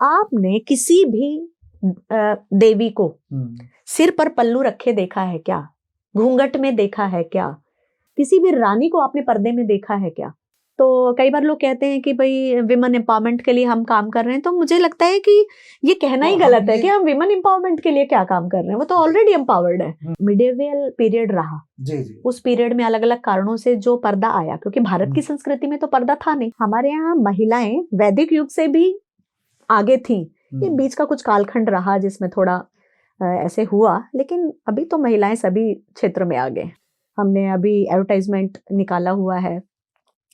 आपने किसी भी देवी को सिर पर पल्लू रखे देखा है क्या? घूंघट में देखा है क्या? किसी भी रानी को आपने पर्दे में देखा है क्या? तो कई बार लोग कहते हैं कि भाई विमेन एम्पावरमेंट के लिए हम काम कर रहे हैं, तो मुझे लगता है कि ये कहना ही गलत है कि हम विमेन एम्पावरमेंट के लिए क्या काम कर रहे हैं। वो तो ऑलरेडी एम्पावर्ड है। मिडिवल पीरियड रहा, जी। उस पीरियड में अलग अलग कारणों से जो पर्दा आया, क्योंकि भारत की संस्कृति में तो पर्दा था नहीं। हमारे यहाँ महिलाएं वैदिक युग से भी आगे थी। ये बीच का कुछ कालखंड रहा जिसमें थोड़ा ऐसे हुआ, लेकिन अभी तो महिलाएं सभी क्षेत्र में आ गए। हमने अभी एडवर्टाइजमेंट निकाला हुआ है,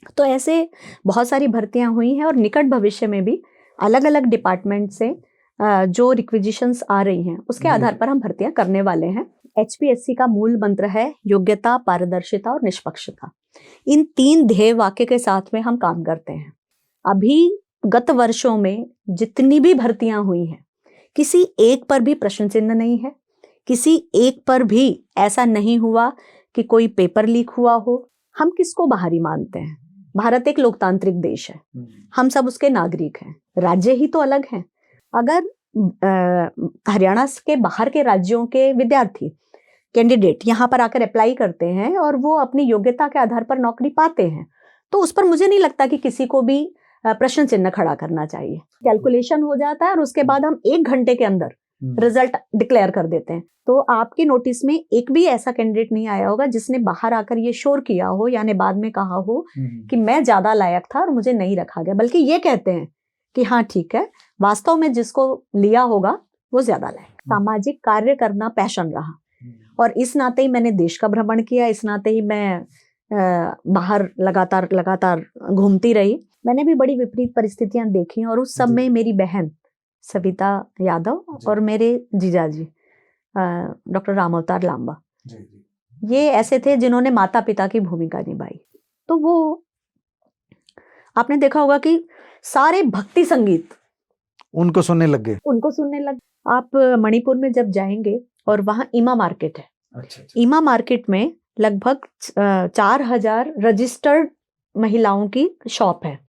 तो ऐसे बहुत सारी भर्तियां हुई हैं और निकट भविष्य में भी अलग अलग डिपार्टमेंट से जो रिक्विजिशंस आ रही हैं उसके आधार पर हम भर्तियां करने वाले हैं। HPSC का मूल मंत्र है योग्यता, पारदर्शिता और निष्पक्षता। इन 3 ध्येय वाक्य के साथ में हम काम करते हैं। अभी गत वर्षों में जितनी भी भर्तियां हुई हैं, किसी एक पर भी प्रश्न चिन्ह नहीं है, किसी एक पर भी ऐसा नहीं हुआ कि कोई पेपर लीक हुआ हो। हम किसको बाहरी मानते हैं? भारत एक लोकतांत्रिक देश है, हम सब उसके नागरिक हैं। राज्य ही तो अलग हैं। अगर हरियाणा के बाहर के राज्यों के विद्यार्थी कैंडिडेट यहाँ पर आकर अप्लाई करते हैं और वो अपनी योग्यता के आधार पर नौकरी पाते हैं, तो उस पर मुझे नहीं लगता कि किसी को भी प्रश्न चिन्ह खड़ा करना चाहिए। कैलकुलेशन हो जाता है और उसके बाद हम 1 घंटे के अंदर रिजल्ट डिक्लेयर कर देते हैं। तो आपकी नोटिस में एक भी ऐसा कैंडिडेट नहीं आया होगा जिसने बाहर आकर ये श्योर किया हो यानी बाद में कहा हो कि मैं ज्यादा लायक था और मुझे नहीं रखा गया, बल्कि ये कहते हैं कि हाँ ठीक है, वास्तव में जिसको लिया होगा वो ज्यादा लायक। सामाजिक कार्य करना पैशन रहा और इस नाते ही मैंने देश का भ्रमण किया, इस नाते ही मैं बाहर लगातार घूमती रही। मैंने भी बड़ी विपरीत परिस्थितियां देखी और उस सब में मेरी बहन सविता यादव और मेरे जीजाजी डॉक्टर राम अवतार लांबा, ये ऐसे थे जिन्होंने माता पिता की भूमिका निभाई। तो वो आपने देखा होगा कि सारे भक्ति संगीत उनको सुनने लग गए। आप मणिपुर में जब जाएंगे और वहां ईमा मार्केट है, अच्छा। ईमा मार्केट में लगभग 4000 रजिस्टर्ड महिलाओं की शॉप है।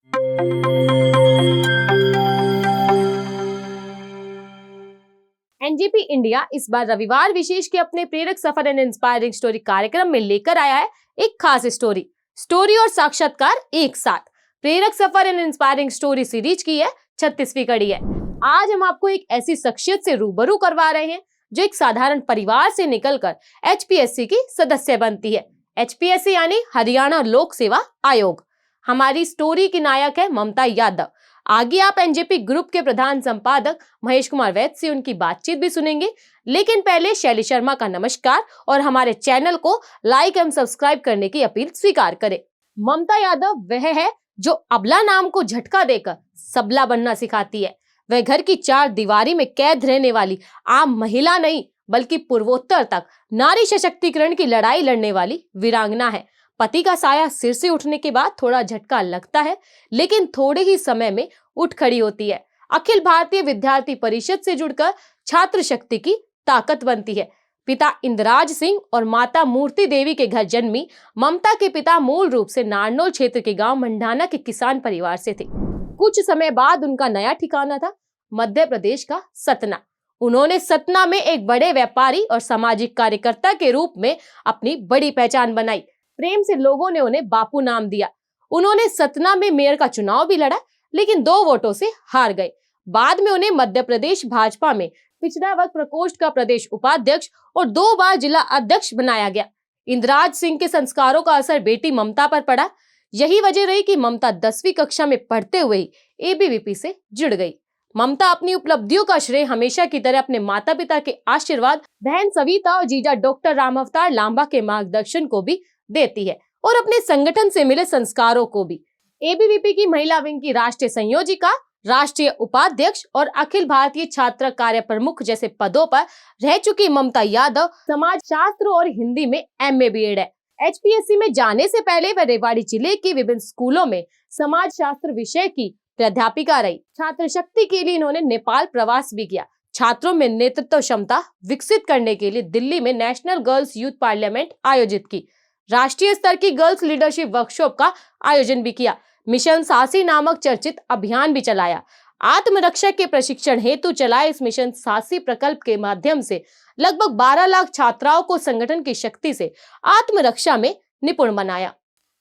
एनजेपी इंडिया इस बार रविवार विशेष के अपने प्रेरक सफर एंड इंस्पायरिंग स्टोरी कार्यक्रम में लेकर आया है एक खास स्टोरी और साक्षात्कार एक साथ। प्रेरक suffer and inspiring story series की है 36वीं कड़ी है। आज हम आपको एक ऐसी शख्सियत से रूबरू करवा रहे हैं जो एक साधारण परिवार से निकलकर HPSC की सदस्य बनती है। HPSC यानी हरियाणा लोक सेवा आयोग। हमारी स्टोरी की नायक है ममता यादव। आगे आप एनजेपी ग्रुप के प्रधान संपादक महेश कुमार वैद्य से उनकी बातचीत भी सुनेंगे, लेकिन पहले शैली शर्मा का नमस्कार और हमारे चैनल को लाइक एवं सब्सक्राइब करने की अपील स्वीकार करें। ममता यादव वह है जो अबला नाम को झटका देकर सबला बनना सिखाती है। वह घर की 4 दीवारी में कैद रहने वाली आम महिला नहीं, बल्कि पूर्वोत्तर तक नारी सशक्तिकरण की लड़ाई लड़ने वाली वीरांगना है। पति का साया सिर से उठने के बाद थोड़ा झटका लगता है, लेकिन थोड़े ही समय में उठ खड़ी होती है। अखिल भारतीय विद्यार्थी परिषद से जुड़कर छात्र शक्ति की ताकत बनती है। पिता इंद्राज सिंह और माता मूर्ति देवी के घर जन्मी ममता के पिता मूल रूप से नारनौल क्षेत्र के गांव मंडाना के किसान परिवार से थे। कुछ समय बाद उनका नया ठिकाना था मध्य प्रदेश का सतना। उन्होंने सतना में एक बड़े व्यापारी और सामाजिक कार्यकर्ता के रूप में अपनी बड़ी पहचान बनाई। प्रेम से लोगों ने उन्हें बापू नाम दिया। उन्होंने सतना में मेयर का चुनाव भी लड़ा, लेकिन 2 वोटों से हार गए। बाद में उन्हें मध्य प्रदेश भाजपा में पिछड़ा वर्ग प्रकोष्ठ का प्रदेश उपाध्यक्ष और 2 बार जिला अध्यक्ष बनाया गया। इंद्राज सिंह के संस्कारों का असर बेटी ममता पर पड़ा। यही वजह रही कि ममता 10वीं कक्षा में पढ़ते हुए ही ABVP से जुड़ गई। ममता अपनी उपलब्धियों का श्रेय हमेशा की तरह अपने माता पिता के आशीर्वाद, बहन सविता और जीजा डॉक्टर राम अवतार लांबा के मार्गदर्शन को भी देती है और अपने संगठन से मिले संस्कारों को भी। ABVP की महिला विंग की राष्ट्रीय संयोजिका, राष्ट्रीय उपाध्यक्ष और अखिल भारतीय छात्र कार्य प्रमुख जैसे पदों पर रह चुकी ममता यादव समाज शास्त्र और हिंदी में MA BEd है। HPSC में जाने से पहले वह रेवाड़ी जिले के विभिन्न स्कूलों में समाज शास्त्र विषय की प्राध्यापिका रही। छात्र शक्ति के लिए इन्होंने नेपाल प्रवास भी किया। छात्रों में नेतृत्व क्षमता विकसित करने के लिए दिल्ली में नेशनल गर्ल्स यूथ पार्लियामेंट आयोजित की। राष्ट्रीय स्तर की गर्ल्स लीडरशिप वर्कशॉप का आयोजन भी किया। मिशन साहसी नामक चर्चित अभियान भी चलाया। आत्मरक्षा के प्रशिक्षण हेतु चलाए इस मिशन साहसी प्रकल्प के माध्यम से लगभग 12 लाख छात्राओं को संगठन की शक्ति से आत्मरक्षा में निपुण बनाया।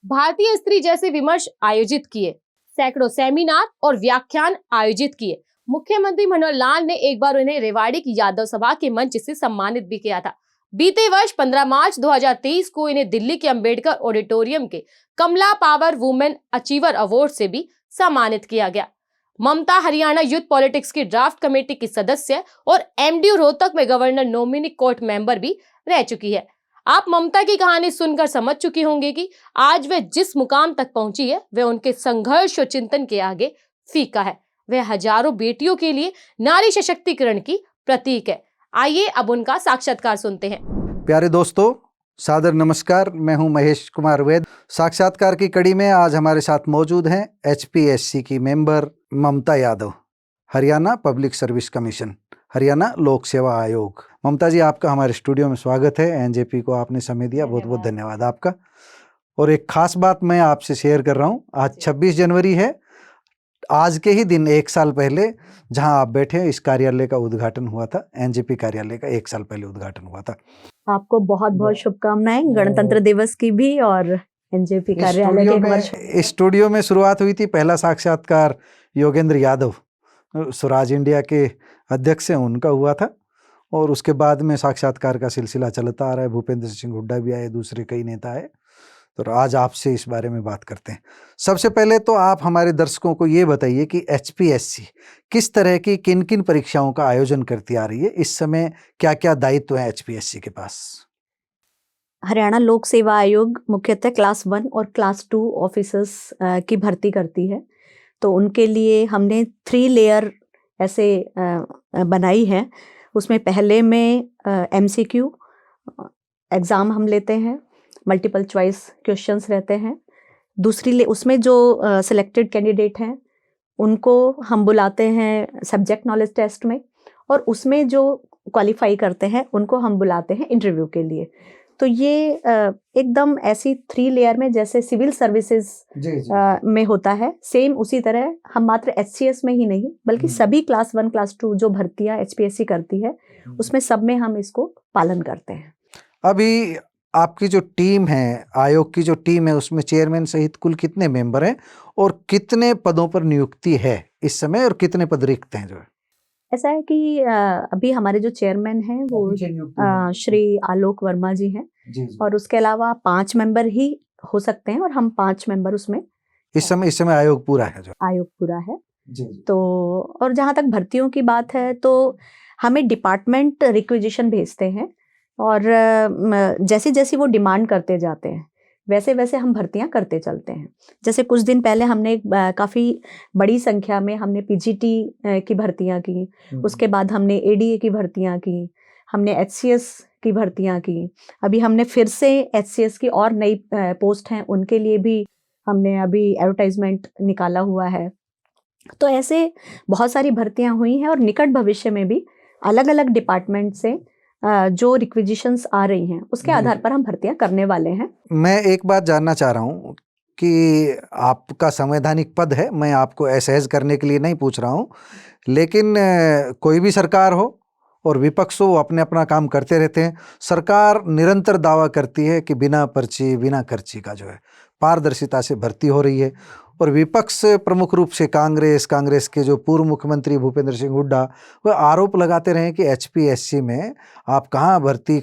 भारतीय स्त्री जैसे विमर्श आयोजित किए, सैकड़ों सेमिनार और व्याख्यान आयोजित किए। मुख्यमंत्री मनोहर लाल ने एक बार उन्हें रेवाड़ी की यादव सभा के मंच से सम्मानित भी किया था। बीते वर्ष 15 मार्च 2023 को इन्हें दिल्ली के अंबेडकर ऑडिटोरियम के कमला पावर वुमेन अचीवर अवार्ड से भी सम्मानित किया गया। ममता हरियाणा यूथ पॉलिटिक्स की ड्राफ्ट कमेटी की सदस्य और एमडीयू रोहतक में गवर्नर नॉमिनी कोर्ट मेंबर भी रह चुकी है। आप ममता की कहानी सुनकर समझ चुकी होंगी कि आज वे जिस मुकाम तक पहुंची है वह उनके संघर्ष और चिंतन के आगे फीका है। वह हजारों बेटियों के लिए नारी सशक्तिकरण की प्रतीक है। आइए अब उनका साक्षात्कार सुनते हैं। प्यारे दोस्तों, सादर नमस्कार। मैं हूं महेश कुमार वैद। साक्षात्कार की कड़ी में आज हमारे साथ मौजूद हैं एचपीएससी की member Mamta Yadav, Haryana public service commission, Haryana लोक सेवा आयोग। ममता जी, आपका हमारे स्टूडियो में स्वागत है। एनजेपी को आपने समय दिया, बहुत बहुत धन्यवाद आपका। और एक खास बात मैं आपसे शेयर कर रहा हूँ। आज 26 जनवरी है। आज के ही दिन 1 साल पहले जहां आप बैठे हैं, इस कार्यालय का उद्घाटन हुआ था। एनजेपी कार्यालय का 1 साल पहले उद्घाटन हुआ था। आपको बहुत बहुत शुभकामनाएं गणतंत्र दिवस की भी और एनजेपी कार्यालय के 1 वर्ष। इस स्टूडियो में शुरुआत हुई थी। पहला साक्षात्कार योगेंद्र यादव, स्वराज इंडिया के अध्यक्ष हैं, उनका हुआ था। और उसके बाद में साक्षात्कार का सिलसिला चलता आ रहा है। भूपेंद्र सिंह हुड्डा भी आए, दूसरे कई नेता आए। तो आज आपसे इस बारे में बात करते हैं। सबसे पहले तो आप हमारे दर्शकों को ये बताइए कि एचपीएससी किस तरह की किन किन परीक्षाओं का आयोजन करती आ रही है। इस समय क्या क्या दायित्व है एचपीएससी के पास? हरियाणा लोक सेवा आयोग मुख्यतः क्लास 1 और क्लास 2 ऑफिसर्स की भर्ती करती है। तो उनके लिए हमने 3 लेयर ऐसे बनाई है। उसमें पहले में एमसीक्यू एग्ज़ाम हम लेते हैं, मल्टीपल चॉइस क्वेश्चंस रहते हैं। दूसरी उसमें जो सिलेक्टेड कैंडिडेट हैं उनको हम बुलाते हैं सब्जेक्ट नॉलेज टेस्ट में, और उसमें जो क्वालिफाई करते हैं उनको हम बुलाते हैं इंटरव्यू के लिए। तो ये एकदम ऐसी 3 लेयर में जैसे सिविल सर्विसेज में होता है, सेम उसी तरह हम मात्र एचसीएस में ही नहीं बल्कि सभी क्लास 1 क्लास 2 जो भर्तियां एचपीएससी करती है उसमें सब में हम इसको पालन करते हैं। अभी आपकी जो टीम है, आयोग की जो टीम है, उसमें चेयरमैन सहित कुल कितने मेंबर हैं और कितने पदों पर नियुक्ति है इस समय और कितने पद रिक्त हैं? जो है ऐसा है कि अभी हमारे जो चेयरमैन हैं वो श्री आलोक वर्मा जी हैं। जी। और उसके अलावा 5 मेंबर ही हो सकते हैं और हम 5 मेंबर उसमें इस समय आयोग पूरा है। जो आयोग पूरा है। जी। तो और जहाँ तक भर्तियों की बात है तो हमें डिपार्टमेंट रिक्विजिशन भेजते हैं और जैसे जैसे वो डिमांड करते जाते हैं वैसे वैसे हम भर्तियां करते चलते हैं। जैसे कुछ दिन पहले हमने काफ़ी बड़ी संख्या में हमने पीजीटी की भर्तियां की, उसके बाद हमने एडीए की भर्तियां की, हमने एचसीएस की भर्तियां की। अभी हमने फिर से एचसीएस की और नई पोस्ट हैं उनके लिए भी हमने अभी एडवर्टाइजमेंट निकाला हुआ है। तो ऐसे बहुत सारी भर्तियां हुई हैं और निकट भविष्य में भी अलग अलग डिपार्टमेंट से जो रिक्विजिशंस आ रही हैं उसके आधार पर हम भर्तियां करने वाले हैं। मैं एक बात जानना चाह रहा हूँ कि आपका संवैधानिक पद है, मैं आपको असहज करने के लिए नहीं पूछ रहा हूँ, लेकिन कोई भी सरकार हो और विपक्ष हो, वो अपने अपना काम करते रहते हैं। सरकार निरंतर दावा करती है कि बिना पर्ची बिना खर्ची का जो है पारदर्शिता से भर्ती हो रही है, और विपक्ष प्रमुख रूप से कांग्रेस के जो पूर्व मुख्यमंत्री भूपेंद्र सिंह हुड्डा वो आरोप लगाते रहे कि एचपीएससी में आप कहाँ भर्ती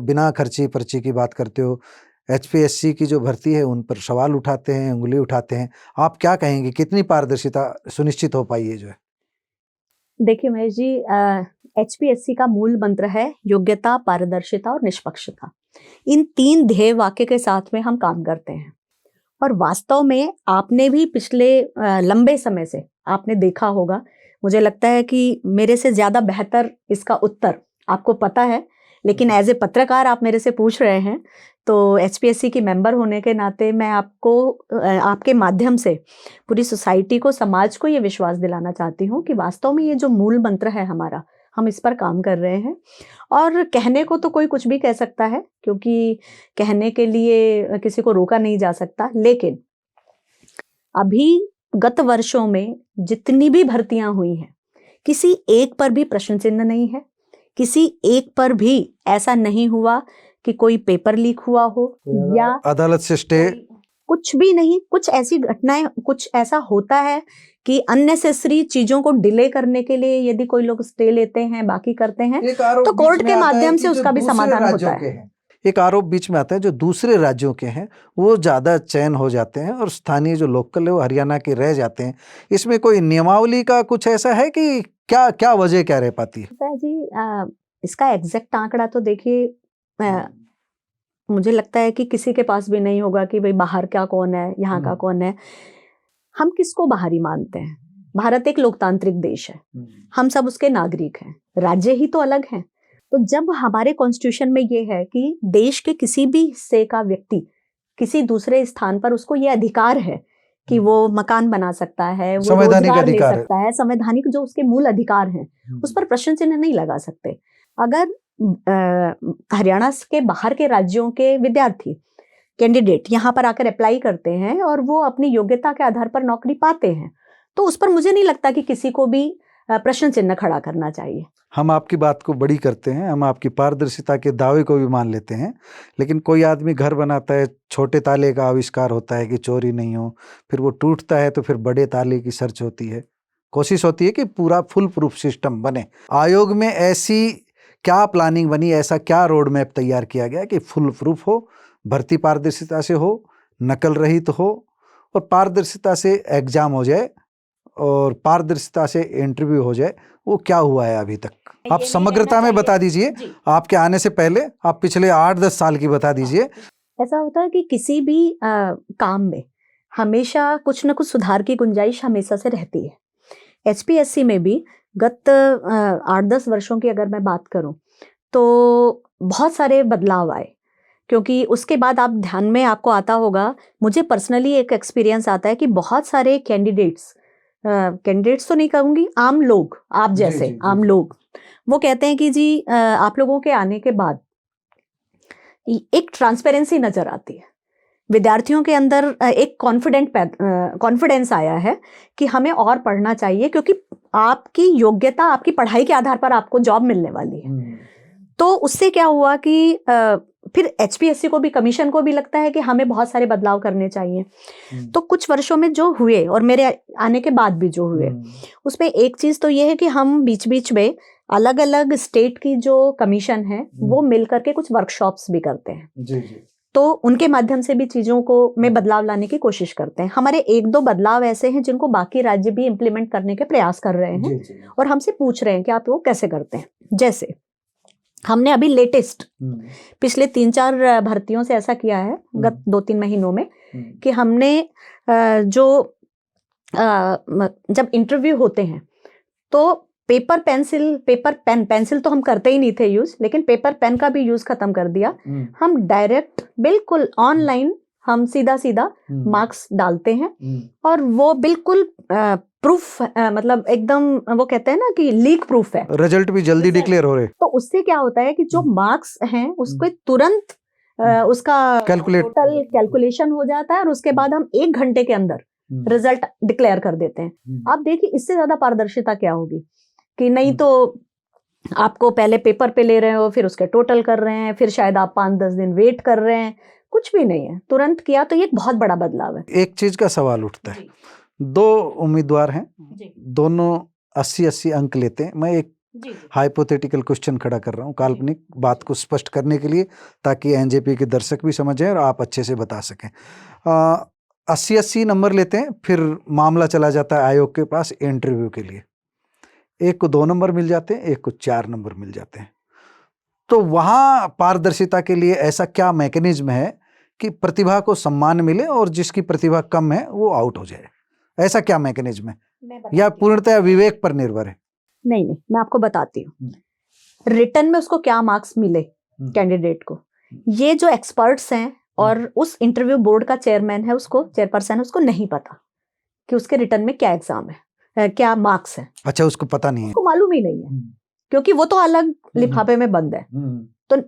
बिना खर्ची पर्ची की बात करते हो। एचपीएससी की जो भर्ती है उन पर सवाल उठाते हैं, उंगली उठाते हैं। आप क्या कहेंगे, कितनी पारदर्शिता सुनिश्चित हो पाई है? जो है देखिए महेश जी, एचपीएससी का मूल मंत्र है योग्यता, पारदर्शिता और निष्पक्षता। इन 3 ध्येय वाक्य के साथ में हम काम करते हैं। और वास्तव में आपने भी पिछले लंबे समय से आपने देखा होगा, मुझे लगता है कि मेरे से ज़्यादा बेहतर इसका उत्तर आपको पता है, लेकिन एज ए पत्रकार आप मेरे से पूछ रहे हैं तो एचपीएससी की मेंबर होने के नाते मैं आपको आपके माध्यम से पूरी सोसाइटी को, समाज को ये विश्वास दिलाना चाहती हूँ कि वास्तव में ये जो मूल मंत्र है हमारा, हम इस पर काम कर रहे हैं। और कहने को तो कोई कुछ भी कह सकता है क्योंकि कहने के लिए किसी को रोका नहीं जा सकता, लेकिन अभी गत वर्षों में जितनी भी भर्तियां हुई हैं, किसी एक पर भी प्रश्न चिन्ह नहीं है, किसी एक पर भी ऐसा नहीं हुआ कि कोई पेपर लीक हुआ हो या अदालत से स्टे, कुछ भी नहीं। कुछ ऐसी घटनाएं, कुछ ऐसा होता है कि अननेसेसरी चीजों को डिले करने के लिए यदि कोई लोग स्टे लेते हैं, बाकी करते हैं, तो कोर्ट के माध्यम से उसका भी समाधान होता है। एक आरोप बीच में आता है जो दूसरे राज्यों के हैं वो ज्यादा चयन हो जाते हैं और स्थानीय जो लोकल है वो हरियाणा के रह जाते हैं। इसमें कोई नियमावली का कुछ ऐसा है कि क्या क्या वजह क्या रह पाती है? जी इसका एग्जैक्ट आंकड़ा तो देखिए मुझे लगता है कि किसी के पास भी नहीं होगा कि भाई बाहर का कौन है, यहाँ का कौन है। हम किसको बाहरी मानते हैं? भारत एक लोकतांत्रिक देश है, हम सब उसके नागरिक हैं, राज्य ही तो अलग हैं। तो जब हमारे कॉन्स्टिट्यूशन में ये है कि देश के किसी भी हिस्से का व्यक्ति किसी दूसरे स्थान पर उसको ये अधिकार है कि वो मकान बना सकता है, वो रोजगार ले सकता है, संवैधानिक जो उसके मूल अधिकार हैं उस पर प्रश्न चिन्ह नहीं लगा सकते। अगर हरियाणा के बाहर के राज्यों के विद्यार्थी कैंडिडेट यहाँ पर आकर अप्लाई करते हैं और वो अपनी योग्यता के आधार पर नौकरी पाते हैं, तो उस पर मुझे नहीं लगता कि किसी को भी प्रश्न चिन्ह खड़ा करना चाहिए। हम आपकी बात को बड़ी करते हैं, हम आपकी पारदर्शिता के दावे को भी मान लेते हैं, लेकिन कोई आदमी घर बनाता है, छोटे ताले का आविष्कार होता है कि चोरी नहीं हो, फिर वो टूटता है तो फिर बड़े ताले की सर्च होती है। कोशिश होती है कि पूरा फुल प्रूफ सिस्टम बने। आयोग में ऐसी क्या प्लानिंग बनी, ऐसा क्या रोड मैप तैयार किया गया कि फुल प्रूफ हो, भर्ती पारदर्शिता से हो, नकल रहित हो और पारदर्शिता से एग्जाम हो जाए और पारदर्शिता से इंटरव्यू हो जाए? वो क्या हुआ है अभी तक? आप समग्रता में बता दीजिए, आपके आने से पहले आप पिछले 8-10 साल की बता दीजिए। ऐसा होता है कि किसी भी काम में हमेशा कुछ न कुछ सुधार की गुंजाइश हमेशा से रहती है। एचपीएससी में भी गत 8-10 वर्षों की अगर मैं बात करूं तो बहुत सारे बदलाव आए, क्योंकि उसके बाद आप ध्यान में आपको आता होगा, मुझे पर्सनली एक एक्सपीरियंस आता है कि बहुत सारे कैंडिडेट्स तो नहीं कहूँगी, आम लोग, आप जैसे आम लोग, वो कहते हैं कि जी आप लोगों के आने के बाद एक ट्रांसपेरेंसी नजर आती है, विद्यार्थियों के अंदर एक कॉन्फिडेंस आया है कि हमें और पढ़ना चाहिए, क्योंकि आपकी योग्यता आपकी पढ़ाई के आधार पर आपको जॉब मिलने वाली है। तो उससे क्या हुआ कि फिर एचपीएससी को भी, कमीशन को भी लगता है कि हमें बहुत सारे बदलाव करने चाहिए। तो कुछ वर्षों में जो हुए और मेरे आने के बाद भी जो हुए, उसमें एक चीज तो ये है कि हम बीच बीच में अलग अलग स्टेट की जो कमीशन है वो मिलकर के कुछ वर्कशॉप्स भी करते हैं। जी। तो उनके माध्यम से भी चीजों को में बदलाव लाने की कोशिश करते हैं। हमारे 1-2 बदलाव ऐसे हैं जिनको बाकी राज्य भी इम्प्लीमेंट करने के प्रयास कर रहे हैं और हमसे पूछ रहे हैं कि आप वो कैसे करते हैं। जैसे हमने अभी लेटेस्ट पिछले 3-4 भर्तियों से ऐसा किया है गत 2-3 महीनों में कि हमने जब इंटरव्यू होते हैं तो पेपर पेंसिल तो हम करते ही नहीं थे यूज, लेकिन पेपर पेन का भी यूज खत्म कर दिया। हम डायरेक्ट बिल्कुल ऑनलाइन हम सीधा मार्क्स डालते हैं और वो बिल्कुल प्रूफ, मतलब एकदम वो कहते हैं ना कि लीक प्रूफ है, रिजल्ट भी जल्दी डिक्लेयर हो रहे। तो उससे क्या होता है कि जो मार्क्स हैं उसको तुरंत उसका टोटल कैलकुलेशन हो जाता है और उसके बाद हम 1 घंटे के अंदर रिजल्ट डिक्लेयर कर देते हैं। आप देखिए इससे ज्यादा पारदर्शिता क्या होगी कि नहीं तो आपको पहले पेपर पे ले रहे हो, फिर उसके टोटल कर रहे हैं, फिर शायद आप 5-10 दिन वेट कर रहे हैं, कुछ भी नहीं है, तुरंत किया। तो ये एक बहुत बड़ा बदलाव है। एक चीज का सवाल उठता है, 2 उम्मीदवार हैं, दोनों 80-80 अंक लेते हैं। मैं एक हाइपोथेटिकल क्वेश्चन खड़ा कर रहा हूँ काल्पनिक बात को स्पष्ट करने के लिए, ताकि एनजेपी के दर्शक भी समझें और आप अच्छे से बता सकें। 80-80 नंबर लेते हैं, फिर मामला चला जाता है आयोग के पास इंटरव्यू के लिए। एक को 2 नंबर मिल जाते हैं, एक को 4 नंबर मिल जाते हैं। तो वहाँ पारदर्शिता के लिए ऐसा क्या मैकेनिज्म है कि प्रतिभा को सम्मान मिले और जिसकी प्रतिभा कम है वो आउट हो जाए? ऐसा क्या मैकेनिज्म है या पूर्णतः विवेक पर निर्भर है? नहीं, मैं आपको बताती हूँ। रिटर्न में उसको क्या मार्क्स मिले कैंडिडेट को, ये जो एक्सपर्ट्स हैं और उस इंटरव्यू बोर्ड का चेयरमैन है, उसको चेयरपर्सन है, उसको नहीं पता कि उसके रिटर्न में क्या एग्जाम है, क्या मार्क्स है। अच्छा, उसको पता नहीं है, उसको मालूम ही नहीं है, क्योंकि वो तो अलग लिफाफे में बंद है। तो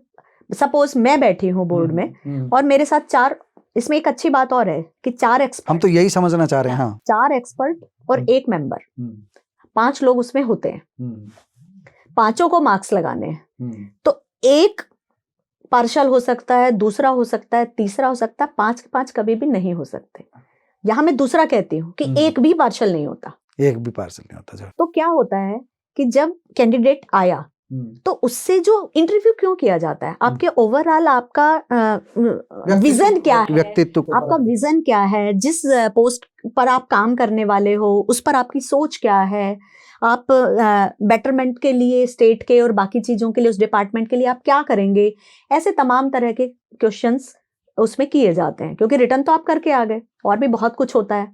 सपोज मैं बैठी हूँ बोर्ड में और मेरे साथ 4 इसमें एक अच्छी बात और है कि 4 एक्सपर्ट, हम तो यही समझना चाह रहे हैं। हाँ 4 एक्सपर्ट और 1 मेंबर, 5 लोग उसमें होते हैं, पांचों को मार्क्स लगाने हैं। तो एक पार्शल हो सकता है, दूसरा हो सकता है, तीसरा हो सकता है, 5 के 5 कभी भी नहीं हो सकते। यहाँ मैं दूसरा कहती हूँ कि एक भी पार्शल नहीं होता। एक भी पार्सल नहीं होता। जो तो क्या होता है कि जब कैंडिडेट आया तो उससे जो इंटरव्यू क्यों किया जाता है, आपके ओवरऑल आपका विजन क्या है, व्यक्तित्व को आपका विजन क्या है, जिस पोस्ट पर आप काम करने वाले हो उस पर आपकी सोच क्या है, आप बेटरमेंट के लिए स्टेट के और बाकी चीजों के लिए उस डिपार्टमेंट के लिए आप क्या करेंगे, ऐसे तमाम तरह के क्वेश्चंस उसमें किए जाते हैं। क्योंकि रिटर्न तो आप करके आ गए, और भी बहुत कुछ होता है।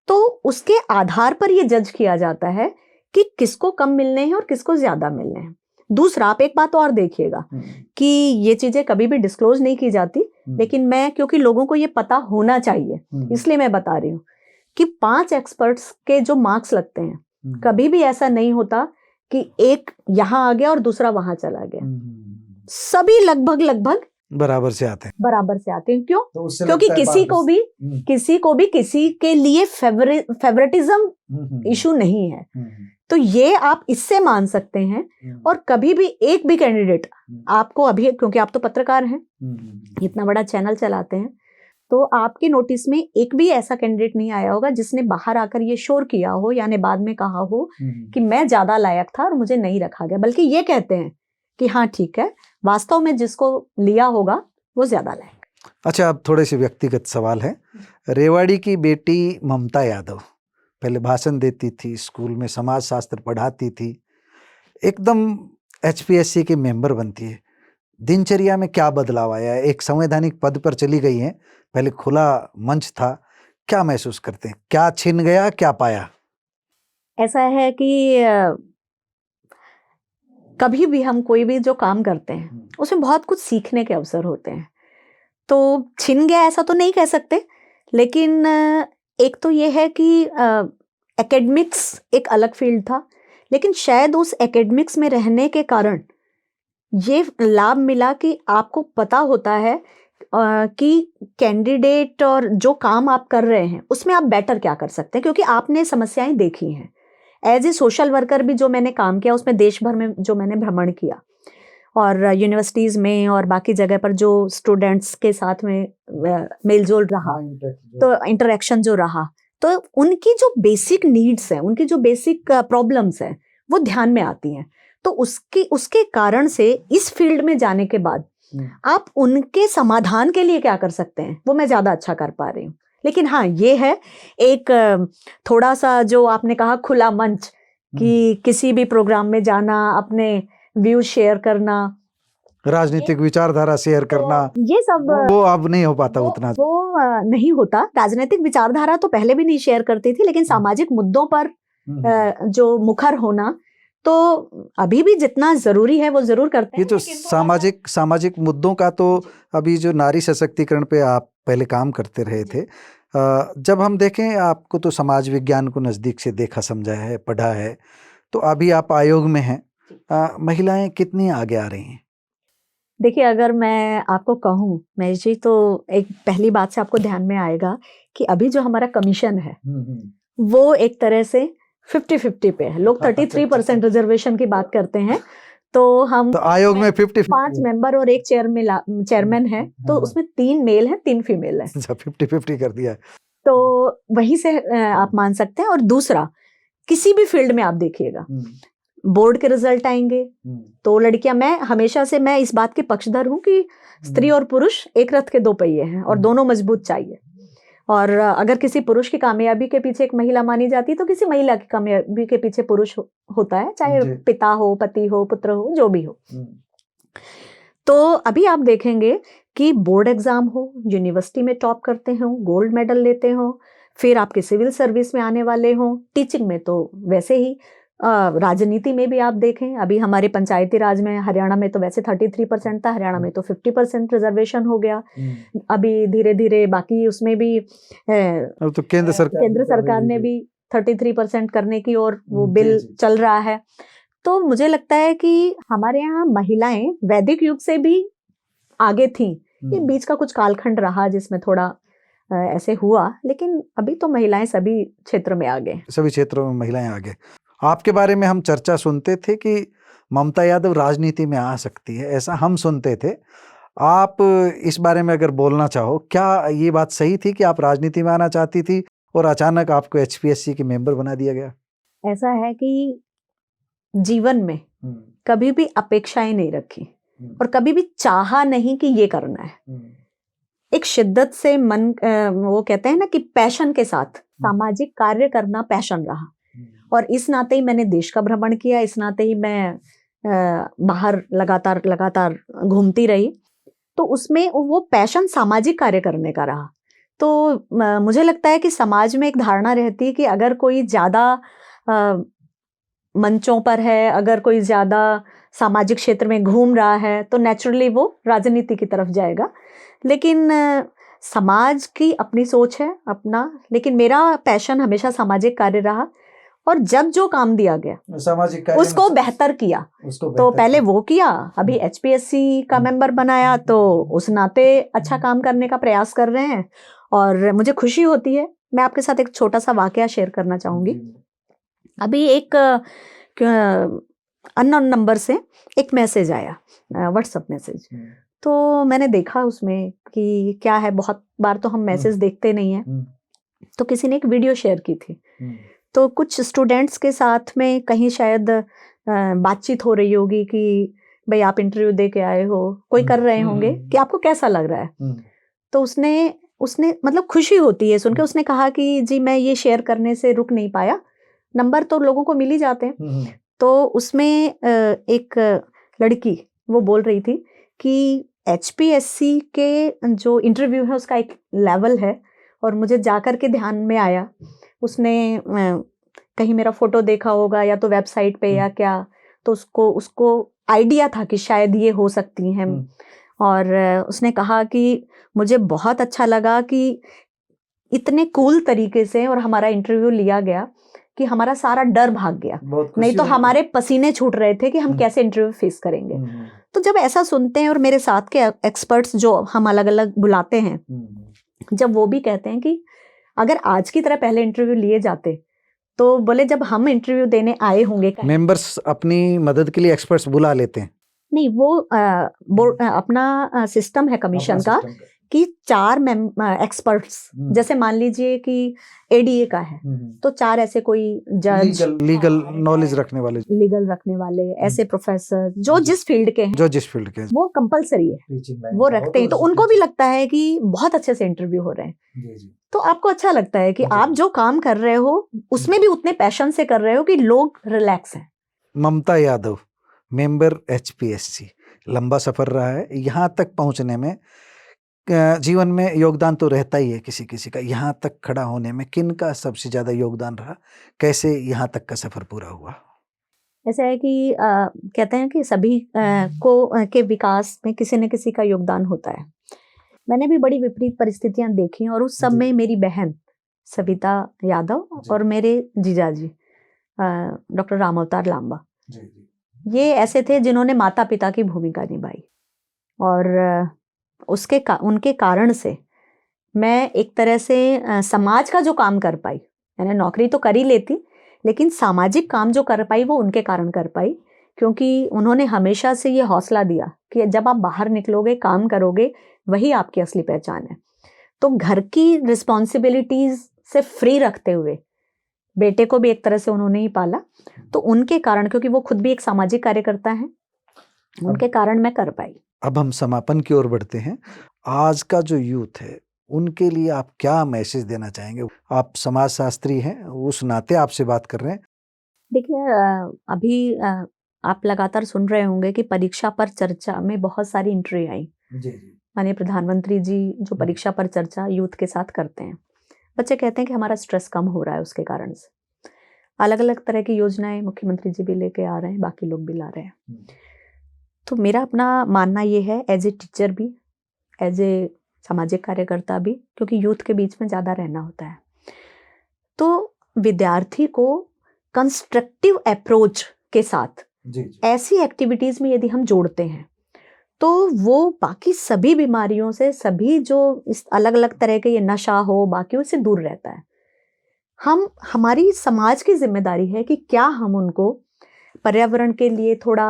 तो उसके आधार पर ये जज किया जाता है कि किसको कम मिलने हैं और किसको ज्यादा मिलने हैं। दूसरा, आप एक बात और देखिएगा कि ये चीजें कभी भी डिस्क्लोज नहीं की जाती, लेकिन मैं, क्योंकि लोगों को ये पता होना चाहिए, इसलिए मैं बता रही हूँ कि 5 एक्सपर्ट्स के जो मार्क्स लगते हैं, कभी भी ऐसा नहीं होता कि एक यहाँ आ गया और दूसरा वहां चला गया। सभी लगभग बराबर से आते हैं। बराबर से आते हैं। क्यों? तो क्योंकि किसी को भी किसी के लिए फेवरेटिज्म इशू नहीं है। तो ये आप इससे मान सकते हैं। और कभी भी एक भी कैंडिडेट आपको, अभी क्योंकि आप तो पत्रकार हैं, इतना बड़ा चैनल चलाते हैं, तो आपके नोटिस में एक भी ऐसा कैंडिडेट नहीं आया होगा जिसने बाहर आकर ये शोर किया हो या ने बाद में कहा हो कि मैं ज्यादा लायक था और मुझे नहीं रखा गया, बल्कि ये कहते हैं कि हाँ ठीक है, वास्तव में जिसको लिया होगा वो ज्यादा लायक। अच्छा, अब थोड़े से व्यक्तिगत सवाल है। रेवाड़ी की बेटी ममता यादव पहले भाषण देती थी, स्कूल में समाज शास्त्र पढ़ाती थी, एकदम HPSC के मेंबर बनती है। दिनचर्या में क्या बदलाव आया है? एक संवैधानिक पद पर चली गई हैं, पहले खुला मंच था, क्या महसूस करते हैं? क्या छिन गया, क्या पाया? ऐसा है कि कभी भी हम कोई भी जो काम करते हैं उसमें बहुत कुछ सीखने के अवसर होते हैं। तो छिन गया ऐसा तो नहीं कह सकते, लेकिन एक तो ये है कि एकेडमिक्स एक अलग फील्ड था, लेकिन शायद उस एकेडमिक्स में रहने के कारण ये लाभ मिला कि आपको पता होता है कि कैंडिडेट और जो काम आप कर रहे हैं उसमें आप बेटर क्या कर सकते हैं, क्योंकि आपने समस्याएं देखी हैं। एज ए सोशल वर्कर भी जो मैंने काम किया उसमें देश भर में जो मैंने भ्रमण किया और यूनिवर्सिटीज़ में और बाकी जगह पर जो स्टूडेंट्स के साथ में मेलजोल रहा, तो इंटरेक्शन जो रहा, तो उनकी जो बेसिक नीड्स हैं, उनकी जो बेसिक प्रॉब्लम्स हैं वो ध्यान में आती हैं। तो उसके कारण से इस फील्ड में जाने के बाद आप उनके समाधान के लिए क्या कर सकते हैं वो मैं ज़्यादा अच्छा कर पा रही हूँ। लेकिन हाँ, ये है एक थोड़ा सा जो आपने कहा खुला मंच, कि किसी भी प्रोग्राम में जाना, अपने व्यू शेयर करना, राजनीतिक विचारधारा शेयर करना, ये सब वो अब नहीं हो पाता उतना। वो नहीं होता। राजनीतिक विचारधारा तो पहले भी नहीं शेयर करती थी, लेकिन सामाजिक मुद्दों पर जो मुखर होना तो अभी भी जितना जरूरी है वो जरूर करते हैं। ये जो सामाजिक मुद्दों का, तो अभी जो नारी सशक्तिकरण पे आप पहले काम करते रहे थे, जब हम देखें आपको तो समाज विज्ञान को नज़दीक से देखा समझा है, पढ़ा है, तो अभी आप आयोग में हैं, महिलाएं कितनी आगे आ रही हैं? देखिए, अगर मैं आपको कहूँ महेश जी, तो एक पहली बात से आपको ध्यान में आएगा कि अभी जो हमारा कमीशन है वो एक तरह से 50-50 पे है। लोग 33% रिजर्वेशन की बात करते हैं, तो हम तो आयोग में 5 मेंबर और एक चेयरमैन है, तो उसमें 3 मेल है 3 फीमेल है, 50-50 कर दिया है। तो वहीं से आप मान सकते हैं। और दूसरा, किसी भी फील्ड में आप देखिएगा, बोर्ड के रिजल्ट आएंगे तो लड़कियां, मैं हमेशा से मैं इस बात के पक्षधर हूं कि स्त्री और पुरुष एक रथ के 2 पहिए हैं और दोनों मजबूत चाहिए। और अगर किसी पुरुष की कामयाबी के पीछे एक महिला मानी जाती है तो किसी महिला की कामयाबी के पीछे पुरुष होता है, चाहे पिता हो, पति हो, पुत्र हो, जो भी हो। तो अभी आप देखेंगे कि बोर्ड एग्जाम हो, यूनिवर्सिटी में टॉप करते हो, गोल्ड मेडल लेते हो, फिर आपके सिविल सर्विस में आने वाले हो, टीचिंग में तो वैसे ही, राजनीति में भी आप देखें, अभी हमारे पंचायती राज में हरियाणा में तो वैसे 33% था, हरियाणा में तो 50% रिजर्वेशन हो गया। अभी धीरे धीरे बाकी उसमें भी अब तो केंद्र सरकार ने भी 33% करने की और वो बिल चल रहा है। तो मुझे लगता है कि हमारे यहाँ महिलाएं वैदिक युग से भी आगे थी, ये बीच का कुछ कालखंड रहा जिसमें थोड़ा ऐसे हुआ, लेकिन अभी तो महिलाएं सभी क्षेत्र में आ गए, सभी क्षेत्रों में महिलाएं आगे। आपके बारे में हम चर्चा सुनते थे कि ममता यादव राजनीति में आ सकती है, ऐसा हम सुनते थे। आप इस बारे में अगर बोलना चाहो, क्या ये बात सही थी कि आप राजनीति में आना चाहती थी और अचानक आपको HPSC की मेंबर बना दिया गया? ऐसा है कि जीवन में कभी भी अपेक्षाएं नहीं रखी और कभी भी चाहा नहीं कि ये करना है। एक शिद्दत से मन, वो कहते हैं ना कि पैशन के साथ सामाजिक कार्य करना पैशन रहा, और इस नाते ही मैंने देश का भ्रमण किया, इस नाते ही मैं बाहर लगातार घूमती रही, तो उसमें वो पैशन सामाजिक कार्य करने का रहा। तो मुझे लगता है कि समाज में एक धारणा रहती है कि अगर कोई ज्यादा मंचों पर है, अगर कोई ज्यादा सामाजिक क्षेत्र में घूम रहा है, तो नेचुरली वो राजनीति की तरफ जाएगा। लेकिन समाज की अपनी सोच है अपना, लेकिन मेरा पैशन हमेशा सामाजिक कार्य रहा, और जब जो काम दिया गया सामाजिक कार्य उसको बेहतर किया। तो पहले वो किया, अभी HPSC का मेंबर बनाया, तो उस नाते अच्छा काम करने का प्रयास कर रहे हैं और मुझे खुशी होती है। मैं आपके साथ एक छोटा सा वाकया शेयर करना चाहूंगी। अभी एक अननोन नंबर से एक मैसेज आया, व्हाट्सएप मैसेज। तो मैंने देखा उसमें कि क्या है, बहुत बार तो हम मैसेज देखते नहीं हैं, तो किसी ने एक वीडियो शेयर की थी। तो कुछ स्टूडेंट्स के साथ में कहीं शायद बातचीत हो रही होगी कि भाई आप इंटरव्यू दे के आए हो, कोई कर रहे होंगे कि आपको कैसा लग रहा है। तो उसने मतलब खुशी होती है सुन के, उसने कहा कि जी मैं ये शेयर करने से रुक नहीं पाया, नंबर तो लोगों को मिल ही जाते हैं। तो उसमें एक लड़की वो बोल रही थी कि HPSC के जो इंटरव्यू है उसका एक लेवल है, और मुझे जाकर के ध्यान में आया, उसने कहीं मेरा फोटो देखा होगा या तो वेबसाइट पे या क्या, तो उसको आइडिया था कि शायद ये हो सकती हैं। और उसने कहा कि मुझे बहुत अच्छा लगा कि इतने कूल तरीके से और हमारा इंटरव्यू लिया गया कि हमारा सारा डर भाग गया, नहीं तो हमारे पसीने छूट रहे थे कि हम कैसे इंटरव्यू फेस करेंगे। तो जब ऐसा सुनते हैं, और मेरे साथ के एक्सपर्ट्स जो हम अलग अलग बुलाते हैं, जब वो भी कहते हैं कि अगर आज की तरह पहले इंटरव्यू लिए जाते, तो बोले जब हम इंटरव्यू देने आए होंगे, मेंबर्स अपनी मदद के लिए एक्सपर्ट्स बुला लेते हैं। नहीं, वो अपना सिस्टम है कमीशन का कि 4 एक्सपर्ट्स, जैसे मान लीजिए कि ADA का है, तो 4 ऐसे कोई जज, लीगल नॉलेज रखने वाले, ऐसे प्रोफेसर जो जिस फील्ड के हैं, वो कंपलसरी है, वो रखते हैं। तो उनको भी लगता है कि बहुत अच्छे से इंटरव्यू हो रहे हैं, तो आपको अच्छा लगता है कि आप जो काम कर रहे हो उसमें भी उतने पैशन से कर रहे हो कि लोग रिलैक्स हैं। ममता यादव, मेंबर HPSC, लंबा सफर रहा है। यहाँ तक पहुँचने में जीवन में योगदान तो रहता ही है किसी किसी का, यहाँ तक खड़ा होने में किन का सबसे ज्यादा योगदान रहा? कैसे यहाँ तक का सफर पूरा हुआ? ऐसा है कि कहते हैं कि सभी के विकास में किसी न किसी का योगदान होता है। मैंने भी बड़ी विपरीत परिस्थितियां देखी, और उस सब में मेरी बहन सविता यादव और मेरे जीजाजी डॉक्टर राम अवतार लांबा, ये ऐसे थे जिन्होंने माता पिता की भूमिका निभाई, और उनके कारण से मैं एक तरह से समाज का जो काम कर पाई, मैंने नौकरी तो कर ही लेती, लेकिन सामाजिक काम जो कर पाई वो उनके कारण कर पाई, क्योंकि उन्होंने हमेशा से ये हौसला दिया कि जब आप बाहर निकलोगे, काम करोगे, वही आपकी असली पहचान है। तो घर की रिस्पॉन्सिबिलिटीज से फ्री रखते हुए बेटे को भी एक तरह से उन्होंने ही पाला, तो उनके कारण, क्योंकि वो खुद भी एक सामाजिक कार्यकर्ता है, उनके कारण मैं कर पाई। अब हम समापन की ओर बढ़ते हैं। आज का जो यूथ है उनके लिए आप क्या मैसेज देना चाहेंगे? आप समाजशास्त्री हैं, उस नाते आपसे बात कर रहे हैं। देखिए, अभी आप लगातार सुन रहे होंगे कि परीक्षा पर चर्चा में बहुत सारी एंट्री आई। माननीय प्रधानमंत्री जी जो परीक्षा पर चर्चा यूथ के साथ करते हैं, बच्चे कहते हैं कि हमारा स्ट्रेस कम हो रहा है उसके कारण से। अलग अलग तरह की योजनाएं मुख्यमंत्री जी भी लेके आ रहे हैं, बाकी लोग भी ला रहे हैं। तो मेरा अपना मानना ये है, एज ए टीचर भी, एज ए सामाजिक कार्यकर्ता भी, क्योंकि यूथ के बीच में ज़्यादा रहना होता है, तो विद्यार्थी को कंस्ट्रक्टिव अप्रोच के साथ ऐसी एक्टिविटीज़ में यदि हम जोड़ते हैं, तो वो बाकी सभी बीमारियों से, सभी जो इस अलग अलग तरह के ये नशा हो बाकी उससे दूर रहता है। हमारी समाज की जिम्मेदारी है कि क्या हम उनको पर्यावरण के लिए थोड़ा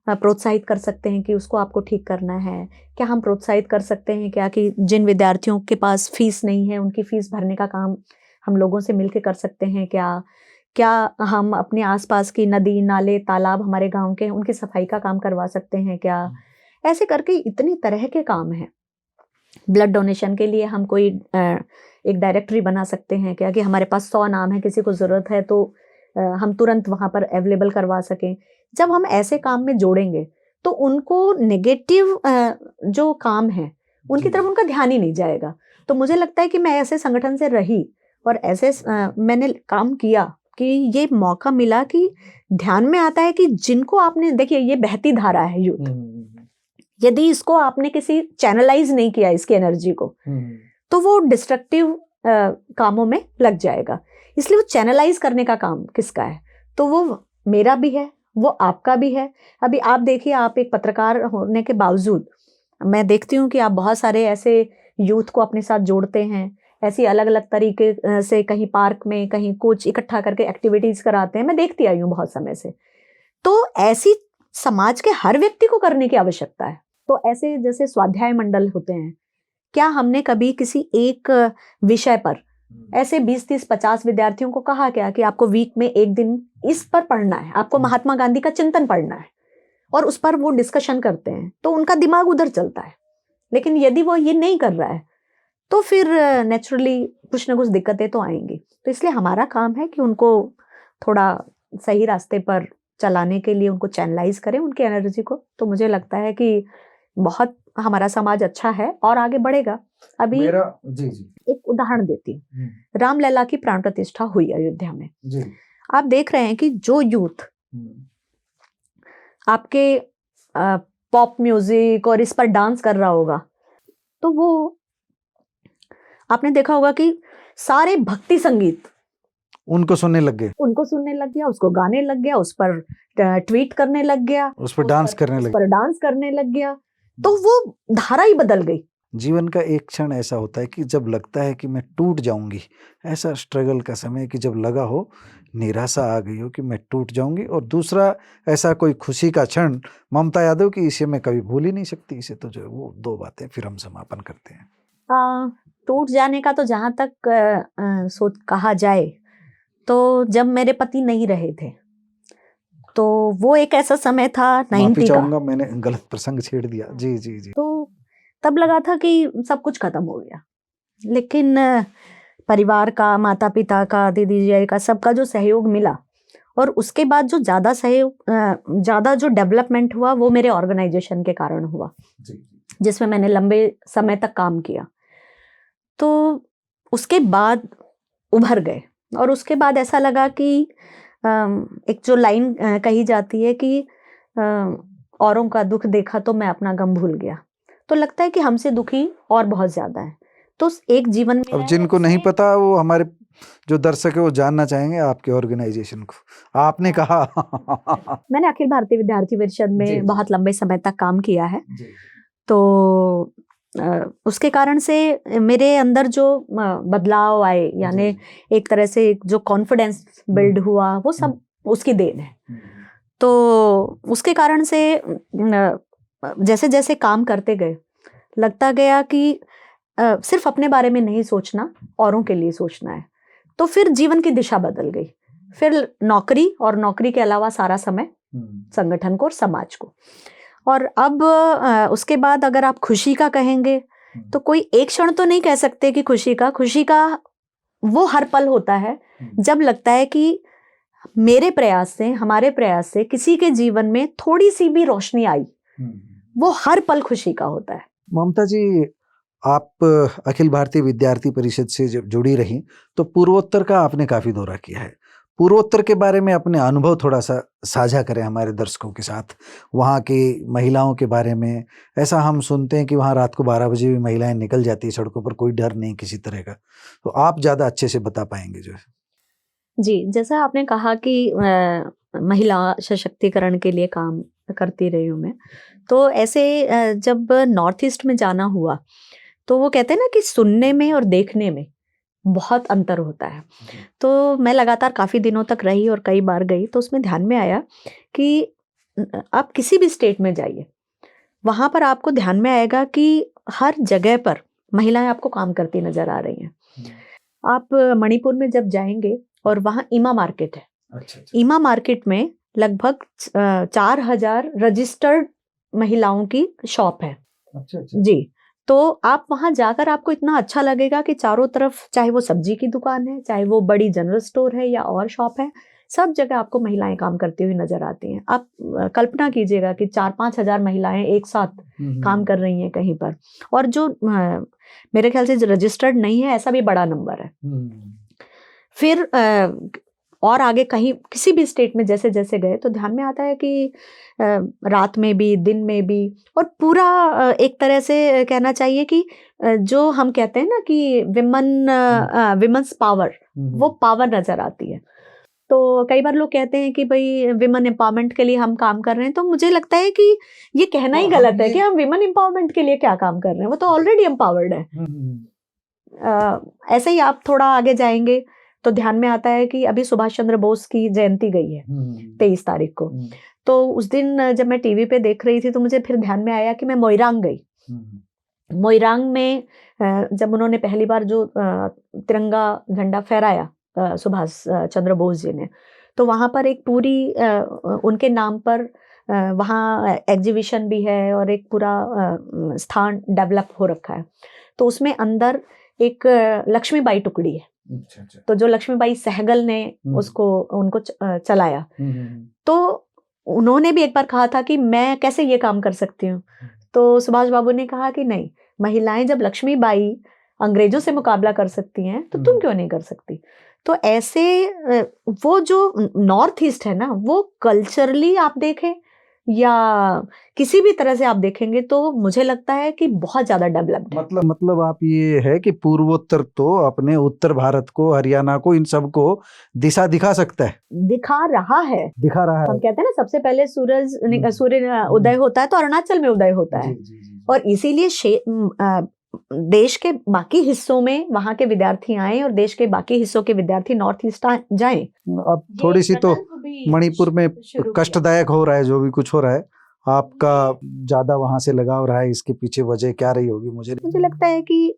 प्रोत्साहित कर सकते हैं कि उसको आपको ठीक करना है। क्या हम प्रोत्साहित कर सकते हैं क्या कि जिन विद्यार्थियों के पास फीस नहीं है उनकी फीस भरने का काम हम लोगों से मिलकर कर सकते हैं क्या हम अपने आसपास की नदी नाले तालाब हमारे गांव के उनकी सफाई का काम करवा सकते हैं क्या। ऐसे करके इतनी तरह के काम हैं। ब्लड डोनेशन के लिए हम कोई एक डायरेक्टरी बना सकते हैं क्या कि हमारे पास 100 नाम है, किसी को ज़रूरत है तो हम तुरंत वहाँ पर अवेलेबल करवा सकें। जब हम ऐसे काम में जोड़ेंगे तो उनको नेगेटिव जो काम है उनकी तरफ उनका ध्यान ही नहीं जाएगा। तो मुझे लगता है कि मैं ऐसे संगठन से रही और ऐसे मैंने काम किया कि ये मौका मिला कि ध्यान में आता है कि जिनको आपने, देखिए ये बहती धारा है यूथ, यदि इसको आपने किसी चैनलाइज नहीं किया इसकी एनर्जी को तो वो डिस्ट्रक्टिव कामों में लग जाएगा। इसलिए वो चैनलाइज करने का काम किसका है, तो वो मेरा भी है, वो आपका भी है। अभी आप देखिए, आप एक पत्रकार होने के बावजूद मैं देखती हूँ कि आप बहुत सारे ऐसे यूथ को अपने साथ जोड़ते हैं, ऐसी अलग अलग तरीके से कहीं पार्क में कहीं कुछ इकट्ठा करके एक्टिविटीज कराते हैं। मैं देखती आई हूँ बहुत समय से। तो ऐसी समाज के हर व्यक्ति को करने की आवश्यकता है। तो ऐसे जैसे स्वाध्याय मंडल होते हैं, क्या हमने कभी किसी एक विषय पर ऐसे 20, 30, 50 विद्यार्थियों को कहा क्या कि आपको वीक में एक दिन इस पर पढ़ना है, आपको महात्मा गांधी का चिंतन पढ़ना है, और उस पर वो डिस्कशन करते हैं तो उनका दिमाग उधर चलता है। लेकिन यदि वो ये नहीं कर रहा है तो फिर नेचुरली कुछ ना कुछ दिक्कतें तो आएंगी। तो इसलिए हमारा काम है कि उनको थोड़ा सही रास्ते पर चलाने के लिए उनको चैनलाइज करें उनकी एनर्जी को। तो मुझे लगता है कि बहुत हमारा समाज अच्छा है और आगे बढ़ेगा। अभी जी एक उदाहरण देती हूँ, रामलला की प्राण प्रतिष्ठा हुई अयोध्या में जी। आप देख रहे हैं कि जो यूथ आपके पॉप म्यूजिक और इस पर डांस कर रहा होगा तो वो आपने देखा होगा कि सारे भक्ति संगीत उनको सुनने लग गया, उसको गाने लग गया, उस पर ट्वीट करने लग गया, उस पर डांस करने लग गया। तो वो धारा ही बदल गई। जीवन का एक क्षण ऐसा होता है कि जब लगता है कि मैं टूट जाऊंगी, ऐसा स्ट्रगल का समय कि जब लगा हो, निराशा आ गई हो कि मैं टूट जाऊंगी, और दूसरा ऐसा कोई खुशी का क्षण ममता यादव की, इसे मैं कभी भूल ही नहीं सकती। इसे तो जो वो दो बातें फिर हम समापन करते हैं। टूट जाने का तो जहां तक सोच कहा जाए तो जब मेरे पति नहीं रहे थे तो वो एक ऐसा समय था 90 का, मैंने गलत प्रसंग छेड़ दिया। जी जी जी। तो तब लगा था कि सब कुछ खत्म हो गया, लेकिन परिवार का, माता पिता का, दीदी जी का, सबका जो सहयोग मिला और उसके बाद जो ज़्यादा जो डेवलपमेंट हुआ वो मेरे ऑर्गेनाइजेशन के कारण हुआ जिसमें मैंने लंबे समय तक काम किया। तो उसके बाद उभर गए और उसके बाद ऐसा लगा कि एक जो लाइन कही जाती है कि औरों का दुख देखा तो मैं अपना गम भूल गया। तो लगता है कि हमसे दुखी और बहुत ज्यादा है। तो एक जीवन में, अब जिनको नहीं पता, वो हमारे जो दर्शक है वो जानना चाहेंगे आपके ऑर्गेनाइजेशन को। आपने कहा मैंने अखिल भारतीय विद्यार्थी परिषद में बहुत लंबे समय तक काम किया है। तो उसके कारण से मेरे अंदर जो बदलाव आए, यानी एक तरह से जो कॉन्फिडेंस बिल्ड हुआ, वो सब उसकी देन है। तो उसके कारण से जैसे जैसे काम करते गए लगता गया कि सिर्फ अपने बारे में नहीं सोचना, औरों के लिए सोचना है। तो फिर जीवन की दिशा बदल गई। फिर नौकरी, और नौकरी के अलावा सारा समय संगठन को और समाज को। और अब उसके बाद अगर आप खुशी का कहेंगे तो कोई एक क्षण तो नहीं कह सकते कि खुशी का वो हर पल होता है जब लगता है कि मेरे प्रयास से, हमारे प्रयास से किसी के जीवन में थोड़ी सी भी रोशनी आई, वो हर पल खुशी का होता है। ममता जी, आप अखिल भारतीय विद्यार्थी परिषद से जब जुड़ी रही तो पूर्वोत्तर का आपने काफी दौरा किया है। पूर्वोत्तर के बारे में अपने अनुभव थोड़ा सा साझा करें हमारे दर्शकों के साथ। वहाँ की महिलाओं के बारे में, ऐसा हम सुनते हैं कि वहाँ रात को 12 बजे भी महिलाएं निकल जाती है सड़कों पर, कोई डर नहीं किसी तरह का। तो आप ज़्यादा अच्छे से बता पाएंगे जो है। जी, जैसा आपने कहा कि महिला सशक्तिकरण के लिए काम करती रही हूँ मैं। तो ऐसे जब नॉर्थ ईस्ट में जाना हुआ तो वो कहते हैं ना कि सुनने में और देखने में बहुत अंतर होता है। तो मैं लगातार काफ़ी दिनों तक रही और कई बार गई, तो उसमें ध्यान में आया कि आप किसी भी स्टेट में जाइए, वहाँ पर आपको ध्यान में आएगा कि हर जगह पर महिलाएं आपको काम करती नजर आ रही हैं। आप मणिपुर में जब जाएंगे और वहाँ ईमा मार्केट है, ईमा मार्केट में लगभग 4000 रजिस्टर्ड महिलाओं की शॉप है। जी, तो आप वहां जाकर आपको इतना अच्छा लगेगा कि चारों तरफ, चाहे वो सब्जी की दुकान है, चाहे वो बड़ी जनरल स्टोर है या और शॉप है, सब जगह आपको महिलाएं काम करती हुई नजर आती हैं। आप कल्पना कीजिएगा कि 4-5 हजार महिलाएं एक साथ काम कर रही हैं कहीं पर, और जो मेरे ख्याल से रजिस्टर्ड नहीं है ऐसा भी बड़ा नंबर है। फिर और आगे कहीं किसी भी स्टेट में जैसे जैसे गए तो ध्यान में आता है कि रात में भी, दिन में भी, और पूरा एक तरह से कहना चाहिए कि जो हम कहते हैं ना कि विमेंस पावर, वो पावर नजर आती है। तो कई बार लोग कहते हैं कि भाई विमेन एम्पावरमेंट के लिए हम काम कर रहे हैं, तो मुझे लगता है कि ये कहना ही गलत है कि हम विमेन एम्पावरमेंट के लिए क्या काम कर रहे हैं, वो तो ऑलरेडी एम्पावर्ड है। ऐसे ही आप थोड़ा आगे जाएंगे तो ध्यान में आता है कि अभी सुभाष चंद्र बोस की जयंती गई है 23 तारीख को। तो उस दिन जब मैं टीवी पे देख रही थी तो मुझे फिर ध्यान में आया कि मैं मोइरांग गई। मोइरांग में जब उन्होंने पहली बार जो तिरंगा झंडा फहराया सुभाष चंद्र बोस जी ने, तो वहाँ पर एक पूरी उनके नाम पर वहाँ एग्जीबिशन भी है और एक पूरा स्थान डेवलप हो रखा है। तो उसमें अंदर एक लक्ष्मीबाई टुकड़ी है। तो जो लक्ष्मीबाई सहगल ने उनको चलाया, तो उन्होंने भी एक बार कहा था कि मैं कैसे ये काम कर सकती हूँ। तो सुभाष बाबू ने कहा कि नहीं, महिलाएं जब लक्ष्मीबाई अंग्रेजों से मुकाबला कर सकती हैं तो तुम क्यों नहीं कर सकती। तो ऐसे वो जो नॉर्थ ईस्ट है ना, वो कल्चरली आप देखें या किसी भी तरह से आप देखेंगे तो मुझे लगता है कि बहुत ज्यादा डेवलप्ड है। मतलब आप ये है कि पूर्वोत्तर तो अपने उत्तर भारत को, हरियाणा को, इन सब को दिशा दिखा सकता है, दिखा रहा है। हम कहते हैं ना सबसे पहले सूर्य उदय होता है तो अरुणाचल में उदय होता है। और इसीलिए देश के बाकी हिस्सों में वहां के विद्यार्थी आए और देश के बाकी हिस्सों के विद्यार्थी नॉर्थ ईस्ट जाएं। अब थोड़ी सी तो मणिपुर में कष्टदायक हो रहा है जो भी कुछ हो रहा है, आपका ज्यादा वहां से लगाव रहा है, इसके पीछे वजह क्या रही होगी? मुझे लगता है कि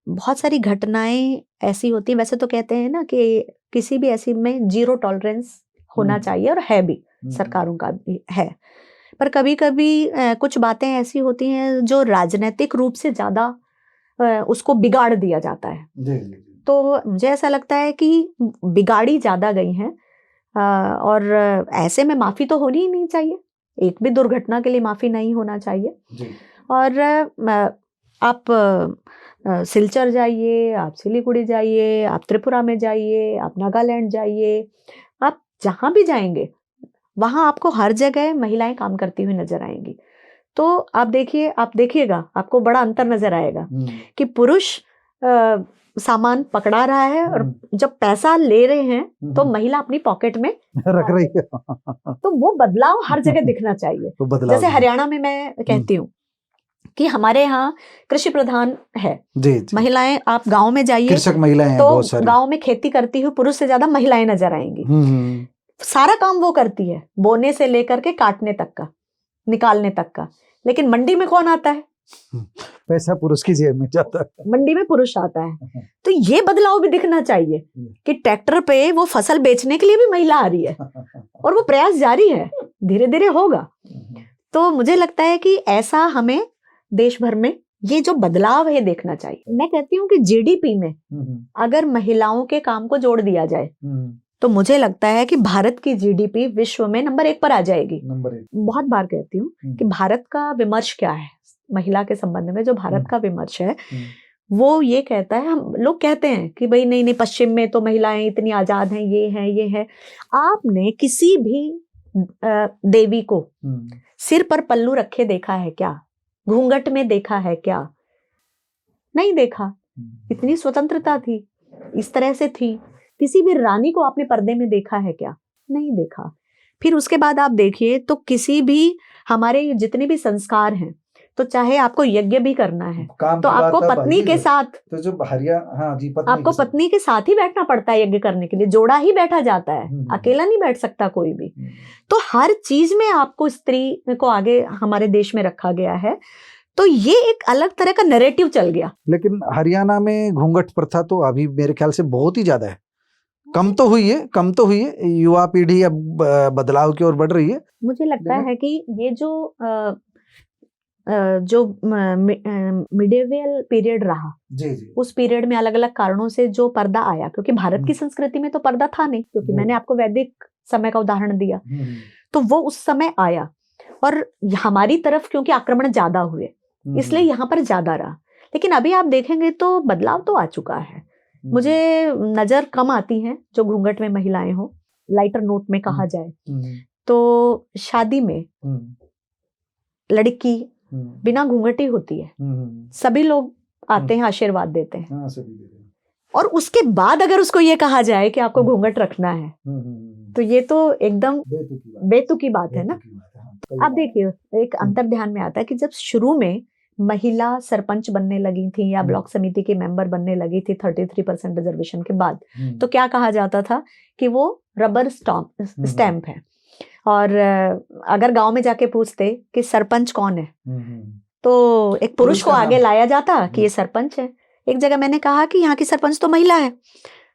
बहुत सारी घटनाएं ऐसी होती हैं। वैसे तो कहते हैं ना कि किसी भी ऐसी में 0 टॉलरेंस होना चाहिए, और है भी, सरकारों का भी है। पर कभी कभी कुछ बातें ऐसी होती हैं जो राजनीतिक रूप से ज्यादा उसको बिगाड़ दिया जाता है। तो मुझे ऐसा लगता है कि बिगाड़ी ज्यादा गई हैं, और ऐसे में माफी तो होनी ही नहीं चाहिए। एक भी दुर्घटना के लिए माफी नहीं होना चाहिए। और आप सिलचर जाइए, आप सिलीगुड़ी जाइए, आप त्रिपुरा में जाइए, आप नागालैंड जाइए, आप जहाँ भी जाएंगे वहाँ आपको हर जगह महिलाएं काम करती हुई नजर आएंगी। तो आप देखिएगा आपको बड़ा अंतर नजर आएगा कि पुरुष सामान पकड़ा रहा है और जब पैसा ले रहे हैं तो महिला अपनी पॉकेट में रख रही है। तो वो बदलाव हर जगह दिखना चाहिए। तो जैसे हरियाणा में मैं कहती हूँ कि हमारे यहाँ कृषि प्रधान है। जी। महिलाएं, आप गांव में जाइए, कृषक महिलाएं तो गांव में खेती करती हुई पुरुष से ज्यादा महिलाएं नजर आएंगी। सारा काम वो करती है, बोने से लेकर के काटने तक का, निकालने तक का। लेकिन मंडी में कौन आता है? पैसा पुरुष की जेब में जाता है, मंडी में पुरुष आता है। तो ये बदलाव भी दिखना चाहिए कि ट्रैक्टर पे वो फसल बेचने के लिए भी महिला आ रही है और वो प्रयास जारी है, धीरे धीरे होगा। तो मुझे लगता है कि ऐसा हमें देश भर में ये जो बदलाव है देखना चाहिए। मैं कहती हूँ कि जीडीपी में अगर महिलाओं के काम को जोड़ दिया जाए तो मुझे लगता है कि भारत की जीडीपी विश्व में नंबर 1 पर आ जाएगी। बहुत बार कहती हूँ कि भारत का विमर्श क्या है महिला के संबंध में। जो भारत का विमर्श है वो ये कहता है, हम लोग कहते हैं कि भाई नहीं पश्चिम में तो महिलाएं इतनी आजाद हैं, ये है। आपने किसी भी देवी को सिर पर पल्लू रखे देखा है क्या? घूंघट में देखा है क्या? नहीं देखा। इतनी स्वतंत्रता थी, इस तरह से थी। किसी भी रानी को आपने पर्दे में देखा है क्या? नहीं देखा। फिर उसके बाद आप देखिए तो किसी भी हमारे जितने भी संस्कार हैं, तो चाहे आपको यज्ञ भी करना है काम तो की आपको बात अब पत्नी आई के है। साथ, तो जो हाँ जी, पत्नी आपको के साथ। पत्नी के साथ ही बैठना पड़ता है यज्ञ करने के लिए, जोड़ा ही बैठा जाता है, अकेला नहीं बैठ सकता कोई भी। तो हर चीज में आपको स्त्री को आगे हमारे देश में रखा गया है। तो ये एक अलग तरह का नैरेटिव चल गया। लेकिन हरियाणा में घूंघट प्रथा तो अभी मेरे ख्याल से बहुत ही ज्यादा है। कम तो हुई है, युवा पीढ़ी अब बदलाव की ओर बढ़ रही है। मुझे लगता लेकिन- है कि ये जो मिडिवल पीरियड रहा, जी जी। उस पीरियड में अलग अलग कारणों से जो पर्दा आया, क्योंकि भारत की संस्कृति में तो पर्दा था नहीं, क्योंकि जी। मैंने आपको वैदिक समय का उदाहरण दिया, तो वो उस समय आया। और हमारी तरफ क्योंकि आक्रमण ज्यादा हुए, इसलिए यहाँ पर ज्यादा रहा। लेकिन अभी आप देखेंगे तो बदलाव तो आ चुका है। मुझे नजर कम आती हैं जो घूंघट में महिलाएं हो। लाइटर नोट में कहा जाए तो शादी में लड़की बिना घूंघटी होती है, सभी लोग आते हैं, आशीर्वाद देते हैं। हाँ, सभी दे रहे हैं। और उसके बाद अगर उसको ये कहा जाए कि आपको घूंघट रखना है, तो ये तो एकदम बेतुकी बात है ना। आप देखिए, एक अंतर ध्यान में आता है कि जब शुरू में महिला सरपंच बनने लगी थी या ब्लॉक समिति के मेंबर बनने लगी थी 33% रिजर्वेशन के बाद, तो क्या कहा जाता था कि वो रबर स्टैंप है। और अगर गांव में जाके पूछते कि सरपंच कौन है, तो एक पुरुष को आगे लाया जाता कि ये सरपंच है। एक जगह मैंने कहा कि यहाँ की सरपंच तो महिला है,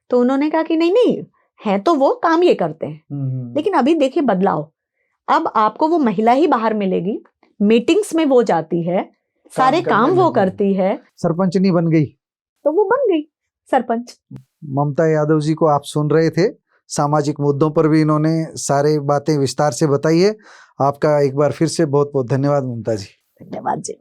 तो उन्होंने कहा कि नहीं है, तो वो काम ये करते हैं। लेकिन अभी देखिए बदलाव, अब आपको वो महिला ही बाहर मिलेगी, मीटिंग्स में वो जाती है, सारे काम वो करती है, सरपंच नहीं बन गई तो वो बन गई सरपंच। ममता यादव जी को आप सुन रहे थे। सामाजिक मुद्दों पर भी इन्होंने सारे बातें विस्तार से बताई है। आपका एक बार फिर से बहुत बहुत धन्यवाद ममता जी। धन्यवाद जी।